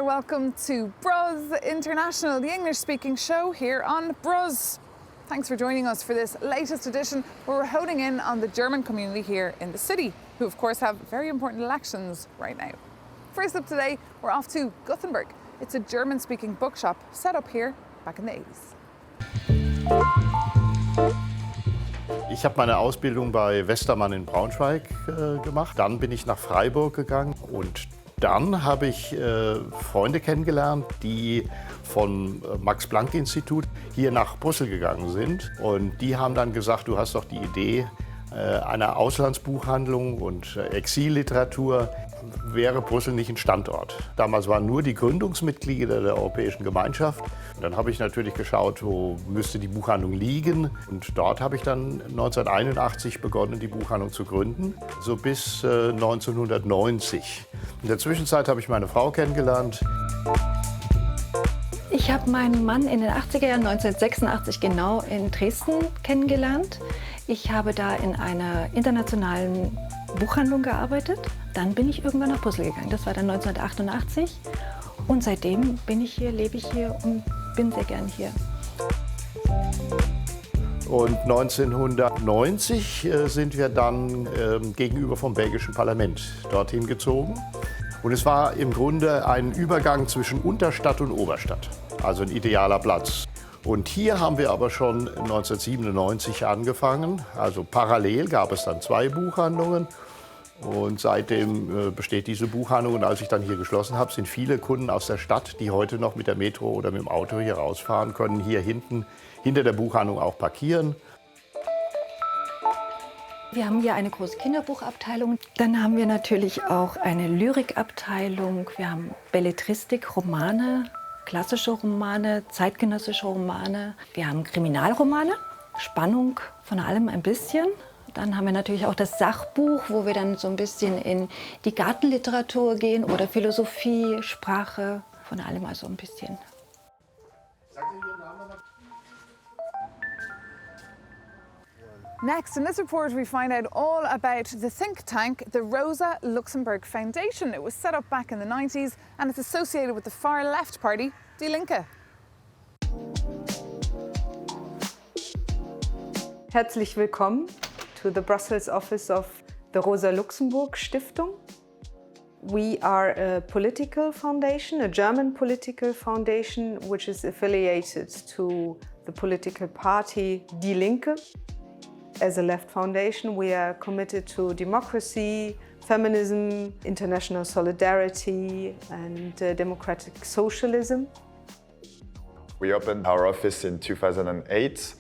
welcome to BRUZZ International, the English-speaking show here on BRUZZ. Thanks for joining us for this latest edition where we're honing in on the German community here in the city, who of course have very important elections right now. First up today, we're off to Gothenburg. It's a German-speaking bookshop set up here back in the 80s. Ich habe meine Ausbildung bei Westermann in Braunschweig gemacht. Dann bin ich nach Freiburg gegangen und dann habe ich Freunde kennengelernt, die vom Max-Planck Institut hier nach Brüssel gegangen sind. Und die haben dann gesagt, du hast doch die Idee einer Auslandsbuchhandlung und Exilliteratur. Wäre Brüssel nicht ein Standort? Damals waren nur die Gründungsmitglieder der Europäischen Gemeinschaft. Und dann habe ich natürlich geschaut, wo müsste die Buchhandlung liegen. Und dort habe ich dann 1981 begonnen, die Buchhandlung zu gründen, so bis 1990. In der Zwischenzeit habe ich meine Frau kennengelernt. Ich habe meinen Mann in den 80er Jahren, 1986 genau, in Dresden kennengelernt. Ich habe da in einer internationalen Buchhandlung gearbeitet. Dann bin ich irgendwann nach Brüssel gegangen. Das war dann 1988. Und seitdem bin ich hier, lebe ich hier und bin sehr gern hier. Und 1990 sind wir dann gegenüber vom belgischen Parlament dorthin gezogen. Und es war im Grunde ein Übergang zwischen Unterstadt und Oberstadt, also ein idealer Platz. Und hier haben wir aber schon 1997 angefangen, also parallel gab es dann 2 Buchhandlungen. Und seitdem besteht diese Buchhandlung. Und als ich dann hier geschlossen habe, sind viele Kunden aus der Stadt, die heute noch mit der Metro oder mit dem Auto hier rausfahren, können hier hinter der Buchhandlung auch parkieren. Wir haben hier eine große Kinderbuchabteilung. Dann haben wir natürlich auch eine Lyrikabteilung. Wir haben Belletristik, Romane, klassische Romane, zeitgenössische Romane. Wir haben Kriminalromane, Spannung von allem ein bisschen. Dann haben wir natürlich auch das Sachbuch, wo wir dann so ein bisschen in die Gartenliteratur gehen oder Philosophie, Sprache, von allem also ein bisschen. Next, in this report, we find out all about the think tank, the Rosa Luxemburg Foundation. It was set up back in the 90s and it's associated with the far-left party, Die Linke. Herzlich willkommen to the Brussels office of the Rosa Luxemburg Stiftung. We are a political foundation, a German political foundation, which is affiliated to the political party Die Linke. As a left foundation, we are committed to democracy, feminism, international solidarity and democratic socialism. We opened our office in 2008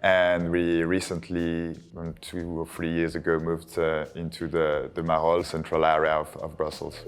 and we recently, 2 or 3 years ago, moved into the Marolles central area of Brussels.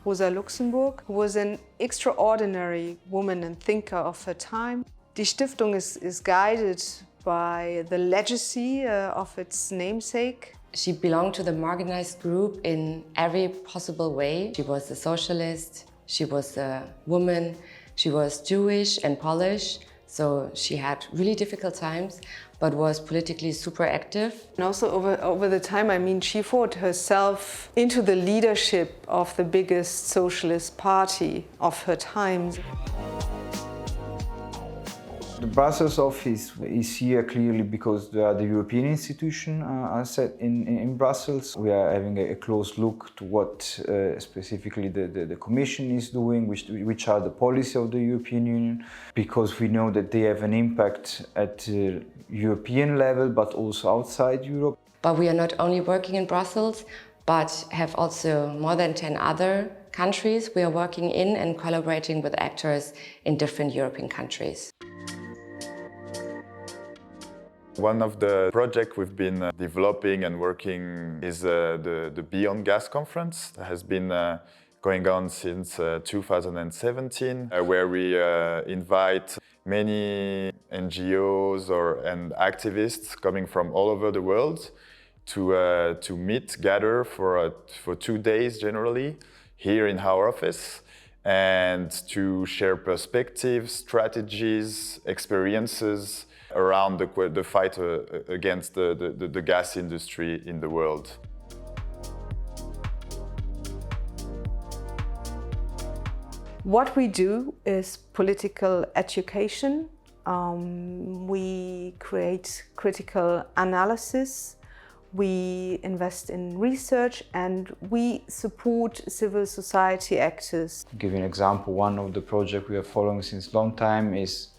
Rosa Luxemburg was an extraordinary woman and thinker of her time. Die Stiftung is guided by the legacy of its namesake. She belonged to the marginalized group in every possible way. She was a socialist, she was a woman, she was Jewish and Polish, so she had really difficult times, but was politically super active. And also over the time, I mean, she fought herself into the leadership of the biggest socialist party of her time. The Brussels office is here clearly because the European institutions are set in Brussels. We are having a close look to what specifically the Commission is doing, which are the policies of the European Union, because we know that they have an impact at European level, but also outside Europe. But we are not only working in Brussels, but have also more than 10 other countries we are working in and collaborating with actors in different European countries. One of the projects we've been developing and working is the Beyond Gas conference that has been going on since 2017, where we invite many NGOs and activists coming from all over the world to meet, gather for 2 days generally here in our office and to share perspectives, strategies, experiences around the fight against the gas industry in the world. What we do is political education. We create critical analysis. We invest in research and we support civil society actors. To give you an example, one of the projects we are following since a long time is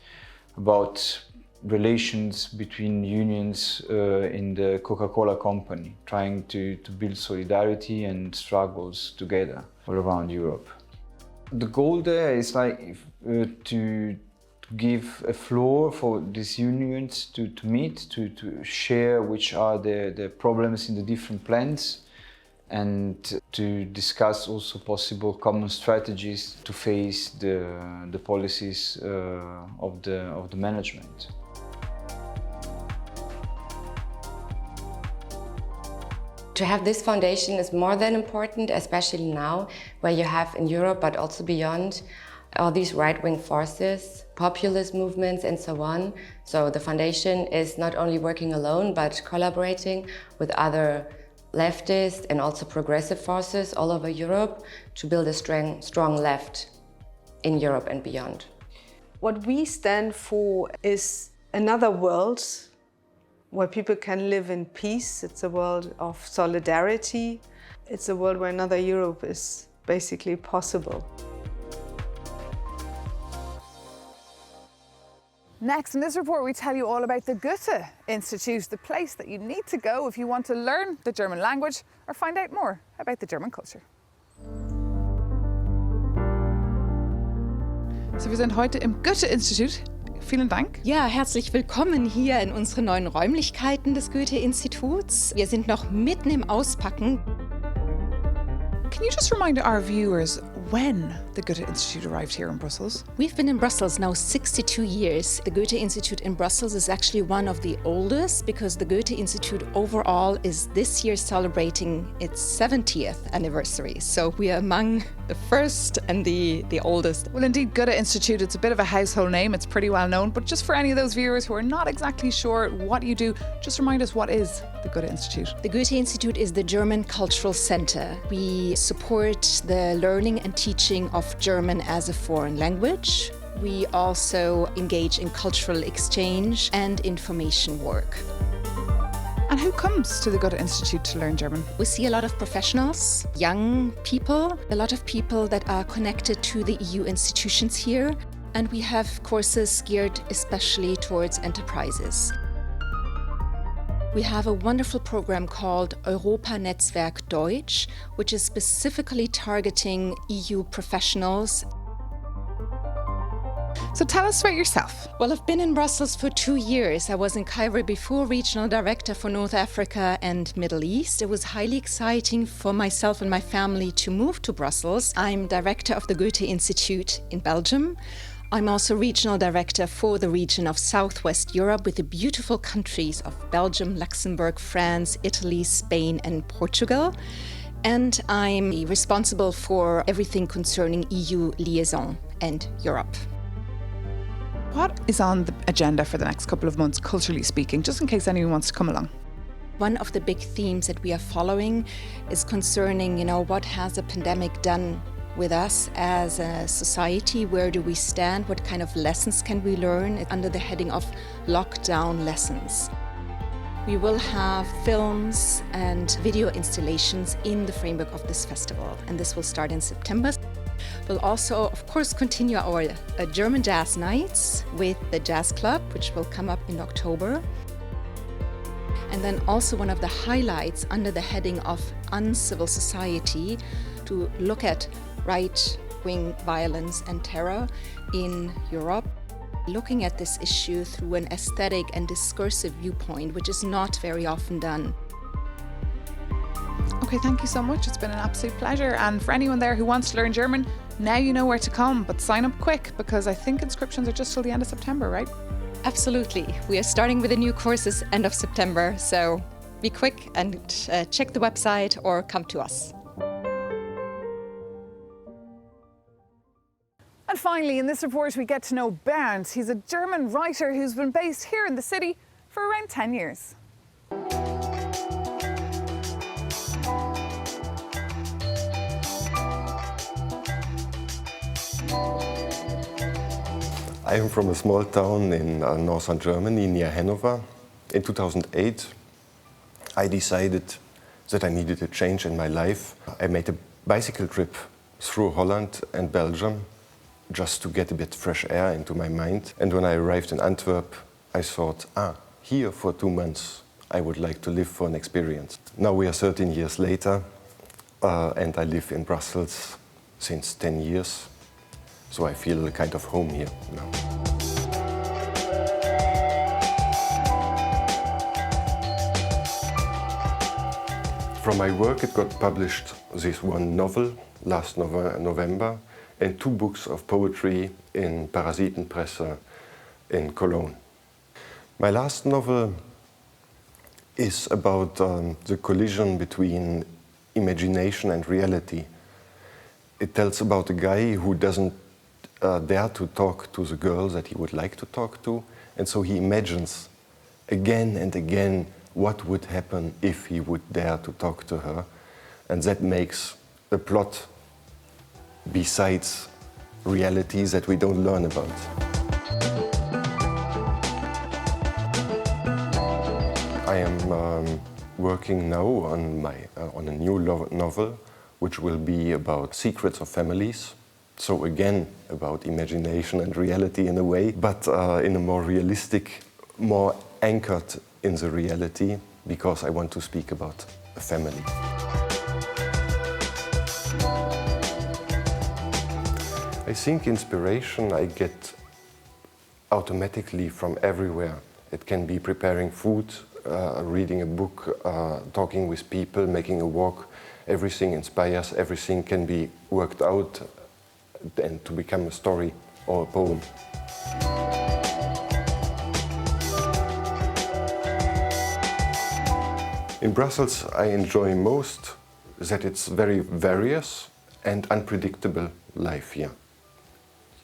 about relations between unions in the Coca-Cola company, trying to build solidarity and struggles together all around Europe. The goal there is to give a floor for these unions to meet, to share which are the problems in the different plants, and to discuss also possible common strategies to face the policies of the management. To have this foundation is more than important, especially now, where you have in Europe, but also beyond, all these right-wing forces, populist movements and so on. So the foundation is not only working alone, but collaborating with other leftist and also progressive forces all over Europe to build a strong left in Europe and beyond. What we stand for is another world where people can live in peace. It's a world of solidarity. It's a world where another Europe is basically possible. Next in this report, we tell you all about the Goethe Institute, the place that you need to go if you want to learn the German language or find out more about the German culture. So, wir sind heute im Goethe Institute. Vielen Dank. Ja, herzlich willkommen hier in unseren neuen Räumlichkeiten des Goethe-Instituts. Wir sind noch mitten im Auspacken. Can you just remind our viewers when the Goethe Institute arrived here in Brussels? We've been in Brussels now 62 years. The Goethe Institute in Brussels is actually one of the oldest because the Goethe Institute overall is this year celebrating its 70th anniversary. So we are among the first and the oldest. Well, indeed, Goethe Institute, it's a bit of a household name. It's pretty well known. But just for any of those viewers who are not exactly sure what you do, just remind us, what is the Goethe Institute? The Goethe Institute is the German Cultural Center. We support the learning and teaching of German as a foreign language. We also engage in cultural exchange and information work. And who comes to the Goethe Institute to learn German? We see a lot of professionals, young people, a lot of people that are connected to the EU institutions here. And we have courses geared especially towards enterprises. We have a wonderful program called Europa Netzwerk Deutsch, which is specifically targeting EU professionals. So tell us about yourself. Well, I've been in Brussels for 2 years. I was in Cairo before, regional director for North Africa and Middle East. It was highly exciting for myself and my family to move to Brussels. I'm director of the Goethe Institute in Belgium. I'm also regional director for the region of Southwest Europe with the beautiful countries of Belgium, Luxembourg, France, Italy, Spain, and Portugal. And I'm responsible for everything concerning EU liaison and Europe. What is on the agenda for the next couple of months, culturally speaking, just in case anyone wants to come along? One of the big themes that we are following is concerning, what has the pandemic done with us as a society? Where do we stand? What kind of lessons can we learn under the heading of lockdown lessons? We will have films and video installations in the framework of this festival, and this will start in September. We'll also, of course, continue our German jazz nights with the Jazz Club, which will come up in October. And then also one of the highlights under the heading of uncivil society, to look at right-wing violence and terror in Europe, looking at this issue through an aesthetic and discursive viewpoint, which is not very often done. Okay, thank you so much. It's been an absolute pleasure. And for anyone there who wants to learn German, now you know where to come, but sign up quick because I think inscriptions are just till the end of September, right? Absolutely. We are starting with the new courses end of September, so be quick and check the website or come to us. And finally, in this report, we get to know Bernd. He's a German writer who's been based here in the city for around 10 years. I am from a small town in northern Germany near Hanover. In 2008, I decided that I needed a change in my life. I made a bicycle trip through Holland and Belgium just to get a bit fresh air into my mind. And when I arrived in Antwerp, I thought, here for 2 months, I would like to live for an experience. Now we are 13 years later, and I live in Brussels since 10 years. So I feel a kind of home here now. From my work, it got published this one novel last November and 2 books of poetry in Parasitenpresse in Cologne. My last novel is about the collision between imagination and reality. It tells about a guy who doesn't dare to talk to the girl that he would like to talk to, and so he imagines again and again what would happen if he would dare to talk to her, and that makes a plot besides realities that we don't learn about. I am working now on a new novel, which will be about secrets of families. So again, about imagination and reality in a way, but in a more realistic, more anchored in the reality, because I want to speak about a family. I think inspiration I get automatically from everywhere. It can be preparing food, reading a book, talking with people, making a walk. Everything inspires, everything can be worked out and to become a story or a poem. In Brussels, I enjoy most that it's very various and unpredictable life here.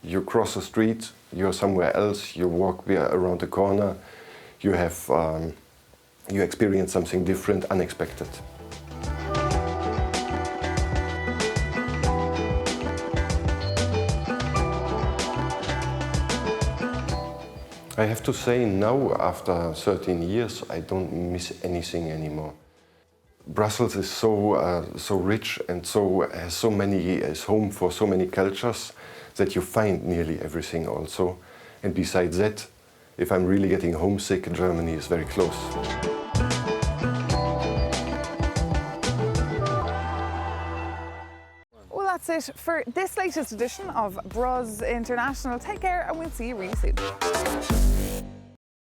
You cross the street, you're somewhere else, you walk around the corner, you experience something different, unexpected. I have to say now, after 13 years, I don't miss anything anymore. Brussels is so rich and is home for so many cultures that you find nearly everything also. And besides that, if I'm really getting homesick, Germany is very close. Well, that's it for this latest edition of BRUZZ International. Take care and we'll see you really soon.